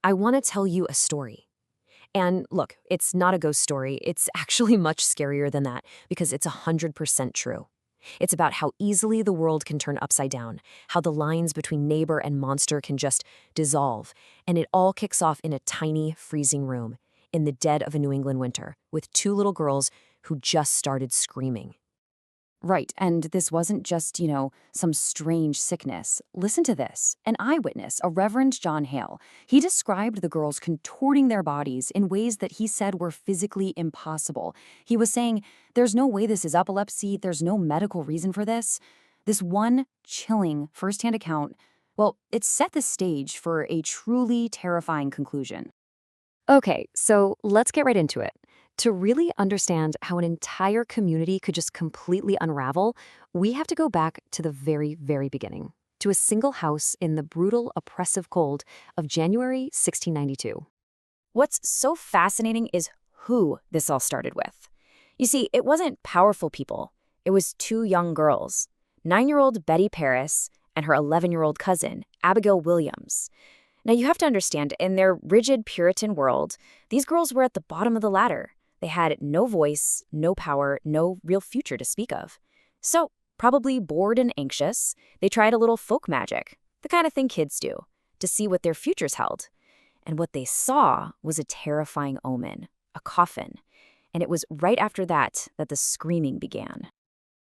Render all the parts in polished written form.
I want to tell you a story. And look, it's not a ghost story. It's actually much scarier than that because it's 100% true. It's about how easily the world can turn upside down, how the lines between neighbor and monster can just dissolve, and it all kicks off in a tiny, freezing room in the dead of a New England winter with two little girls who just started screaming. Right, and this wasn't just, some strange sickness. Listen to this. An eyewitness, a Reverend John Hale, he described the girls contorting their bodies in ways that he said were physically impossible. He was saying, there's no way this is epilepsy, there's no medical reason for this. This one chilling firsthand account, well, it set the stage for a truly terrifying conclusion. Okay, so let's get right into it. To really understand how an entire community could just completely unravel, we have to go back to the very, very beginning, to a single house in the brutal, oppressive cold of January 1692. What's so fascinating is who this all started with. You see, it wasn't powerful people. It was two young girls, 9-year-old Betty Paris and her 11-year-old cousin, Abigail Williams. Now, you have to understand, in their rigid Puritan world, these girls were at the bottom of the ladder. They had no voice, no power, no real future to speak of. So, probably bored and anxious, they tried a little folk magic, the kind of thing kids do, to see what their futures held. And what they saw was a terrifying omen, a coffin. And it was right after that that the screaming began.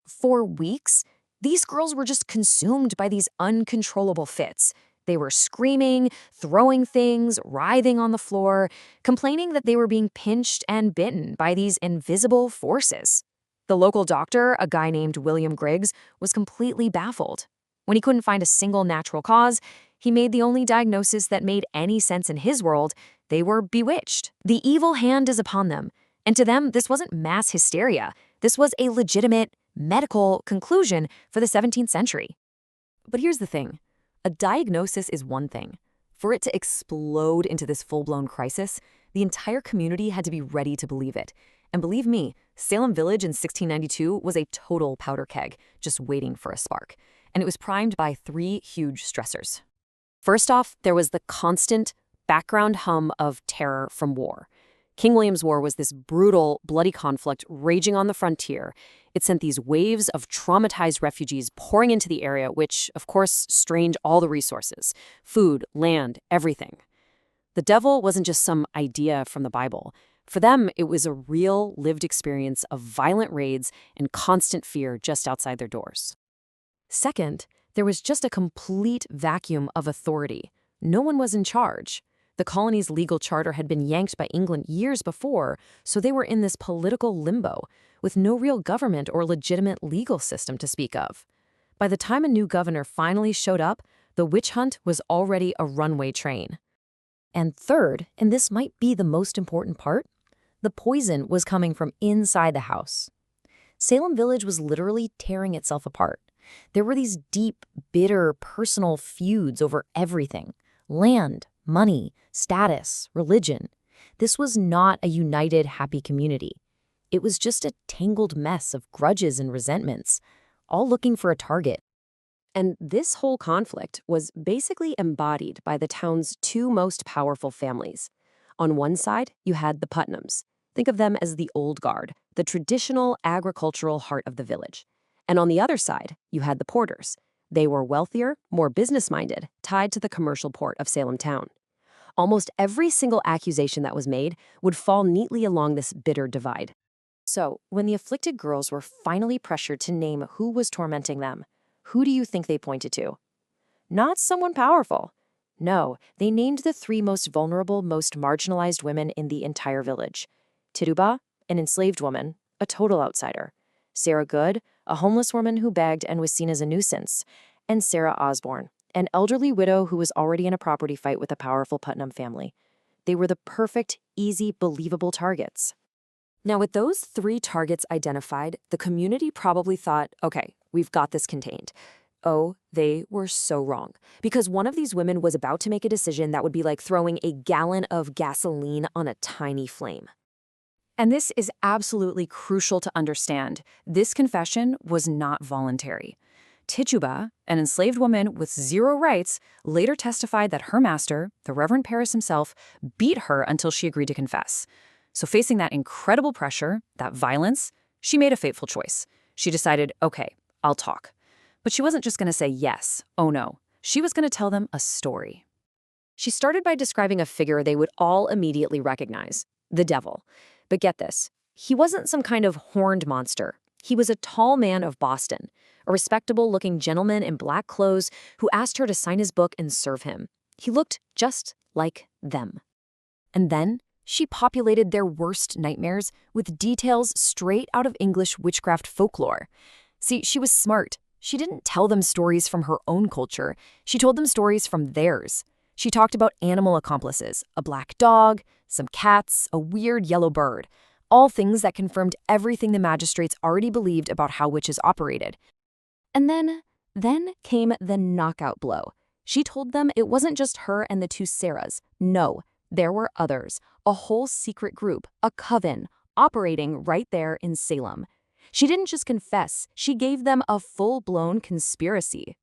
For weeks, these girls were just consumed by these uncontrollable fits. They were screaming, throwing things, writhing on the floor, complaining that they were being pinched and bitten by these invisible forces. The local doctor, a guy named William Griggs, was completely baffled. When he couldn't find a single natural cause, he made the only diagnosis that made any sense in his world. They were bewitched. The evil hand is upon them. And to them, this wasn't mass hysteria. This was a legitimate medical conclusion for the 17th century. But here's the thing. A diagnosis is one thing. For it to explode into this full-blown crisis, the entire community had to be ready to believe it. And believe me, Salem Village in 1692 was a total powder keg, just waiting for a spark. And it was primed by three huge stressors. First off, there was the constant background hum of terror from war. King William's War was this brutal, bloody conflict raging on the frontier. It sent these waves of traumatized refugees pouring into the area, which, of course, strained all the resources: food, land, everything. The devil wasn't just some idea from the Bible. For them, it was a real, lived experience of violent raids and constant fear just outside their doors. Second, there was just a complete vacuum of authority. No one was in charge. The colony's legal charter had been yanked by England years before, so they were in this political limbo, with no real government or legitimate legal system to speak of. By the time a new governor finally showed up, the witch hunt was already a runaway train. And third, and this might be the most important part, the poison was coming from inside the house. Salem Village was literally tearing itself apart. There were these deep, bitter, personal feuds over everything: land, money, status, religion. This was not a united, happy community. It was just a tangled mess of grudges and resentments, all looking for a target. And this whole conflict was basically embodied by the town's two most powerful families. On one side, you had the Putnams. Think of them as the old guard, the traditional agricultural heart of the village. And on the other side, you had the Porters. They were wealthier, more business-minded, tied to the commercial port of Salem town. Almost every single accusation that was made would fall neatly along this bitter divide. So, when the afflicted girls were finally pressured to name who was tormenting them, who do you think they pointed to? Not someone powerful. No, they named the three most vulnerable, most marginalized women in the entire village. Tituba, an enslaved woman, a total outsider. Sarah Good, a homeless woman who begged and was seen as a nuisance. And Sarah Osborne, an elderly widow who was already in a property fight with a powerful Putnam family. They were the perfect, easy, believable targets. Now, with those three targets identified, the community probably thought, okay, we've got this contained. Oh, they were so wrong. Because one of these women was about to make a decision that would be like throwing a gallon of gasoline on a tiny flame. And this is absolutely crucial to understand. This confession was not voluntary. Tituba, an enslaved woman with 0 rights, later testified that her master, the Reverend Paris himself, beat her until she agreed to confess. So facing that incredible pressure, that violence, she made a fateful choice. She decided, okay, I'll talk. But she wasn't just going to say yes. Oh no. She was going to tell them a story. She started by describing a figure they would all immediately recognize, the devil. But get this, he wasn't some kind of horned monster. He was a tall man of Boston, a respectable-looking gentleman in black clothes who asked her to sign his book and serve him. He looked just like them. And then she populated their worst nightmares with details straight out of English witchcraft folklore. See, she was smart. She didn't tell them stories from her own culture. She told them stories from theirs. She talked about animal accomplices, a black dog, some cats, a weird yellow bird, all things that confirmed everything the magistrates already believed about how witches operated. And then came the knockout blow. She told them it wasn't just her and the 2 Sarahs. No, there were others, a whole secret group, a coven, operating right there in Salem. She didn't just confess, she gave them a full-blown conspiracy.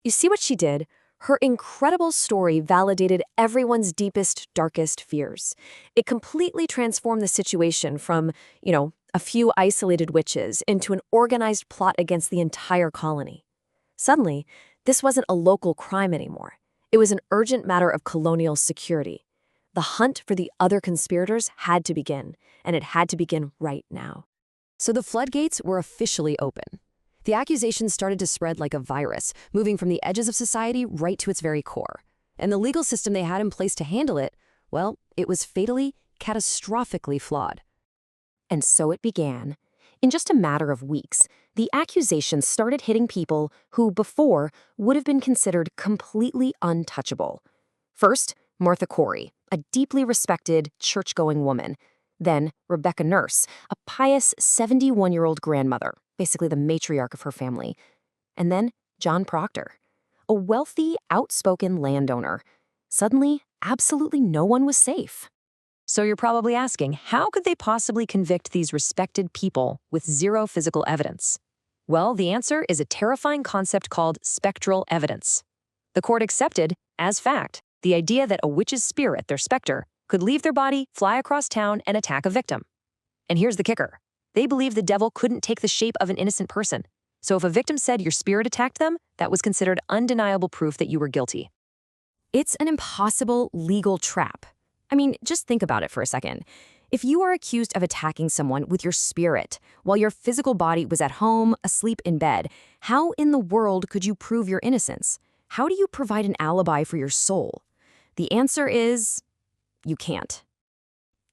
You see what she did? Her incredible story validated everyone's deepest, darkest fears. It completely transformed the situation from, a few isolated witches into an organized plot against the entire colony. Suddenly, this wasn't a local crime anymore. It was an urgent matter of colonial security. The hunt for the other conspirators had to begin, and it had to begin right now. So the floodgates were officially open. The accusations started to spread like a virus, moving from the edges of society right to its very core. And the legal system they had in place to handle it, well, it was fatally, catastrophically flawed. And so it began. In just a matter of weeks, the accusations started hitting people who before would have been considered completely untouchable. First, Martha Corey, a deeply respected, church-going woman. Then, Rebecca Nurse, a pious 71-year-old grandmother, basically the matriarch of her family. And then, John Proctor, a wealthy, outspoken landowner. Suddenly, absolutely no one was safe. So you're probably asking, how could they possibly convict these respected people with 0 physical evidence? Well, the answer is a terrifying concept called spectral evidence. The court accepted, as fact, the idea that a witch's spirit, their specter, could leave their body, fly across town, and attack a victim. And here's the kicker. They believed the devil couldn't take the shape of an innocent person. So if a victim said your spirit attacked them, that was considered undeniable proof that you were guilty. It's an impossible legal trap. I mean, just think about it for a second. If you are accused of attacking someone with your spirit while your physical body was at home, asleep in bed, how in the world could you prove your innocence? How do you provide an alibi for your soul? The answer is, you can't.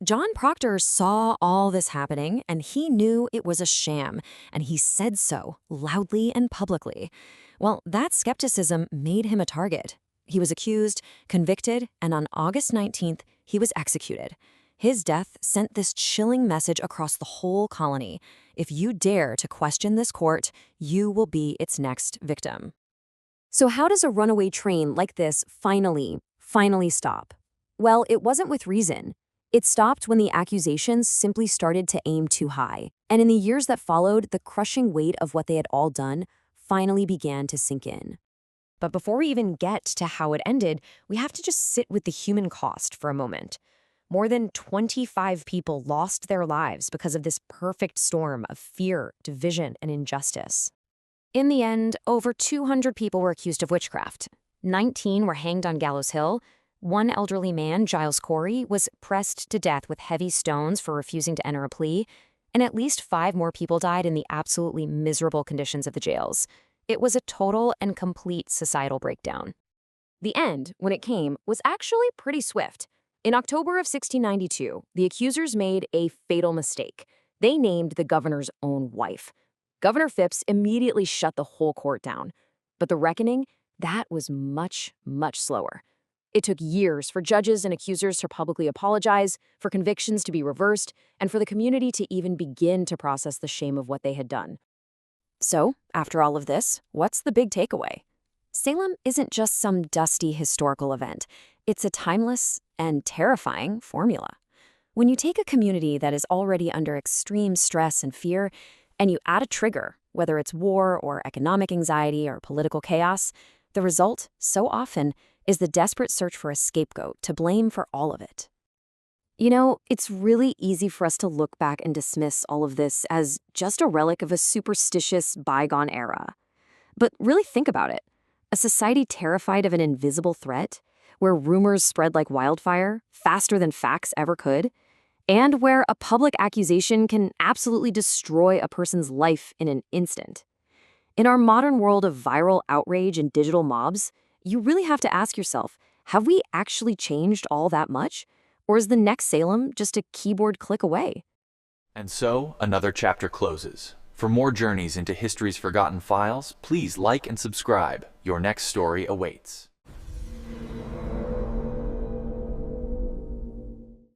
John Proctor saw all this happening, and he knew it was a sham, and he said so, loudly and publicly. Well, that skepticism made him a target. He was accused, convicted, and on August 19th, he was executed. His death sent this chilling message across the whole colony. If you dare to question this court, you will be its next victim. So how does a runaway train like this finally stop? Well, it wasn't with reason. It stopped when the accusations simply started to aim too high. And in the years that followed, the crushing weight of what they had all done finally began to sink in. But before we even get to how it ended, we have to just sit with the human cost for a moment. More than 25 people lost their lives because of this perfect storm of fear, division, and injustice. In the end, over 200 people were accused of witchcraft. 19 were hanged on Gallows Hill. One elderly man, Giles Corey, was pressed to death with heavy stones for refusing to enter a plea. And at least 5 more people died in the absolutely miserable conditions of the jails. It was a total and complete societal breakdown. The end, when it came, was actually pretty swift. In October of 1692, the accusers made a fatal mistake. They named the governor's own wife. Governor Phipps immediately shut the whole court down. But the reckoning, that was much, much slower. It took years for judges and accusers to publicly apologize, for convictions to be reversed, and for the community to even begin to process the shame of what they had done. So, after all of this, what's the big takeaway? Salem isn't just some dusty historical event. It's a timeless and terrifying formula. When you take a community that is already under extreme stress and fear, and you add a trigger, whether it's war or economic anxiety or political chaos, the result, so often, is the desperate search for a scapegoat to blame for all of it. You know, it's really easy for us to look back and dismiss all of this as just a relic of a superstitious bygone era. But really think about it. A society terrified of an invisible threat, where rumors spread like wildfire, faster than facts ever could, and where a public accusation can absolutely destroy a person's life in an instant. In our modern world of viral outrage and digital mobs, you really have to ask yourself, have we actually changed all that much? Or is the next Salem just a keyboard click away? And so, another chapter closes. For more journeys into history's forgotten files, please like and subscribe. Your next story awaits.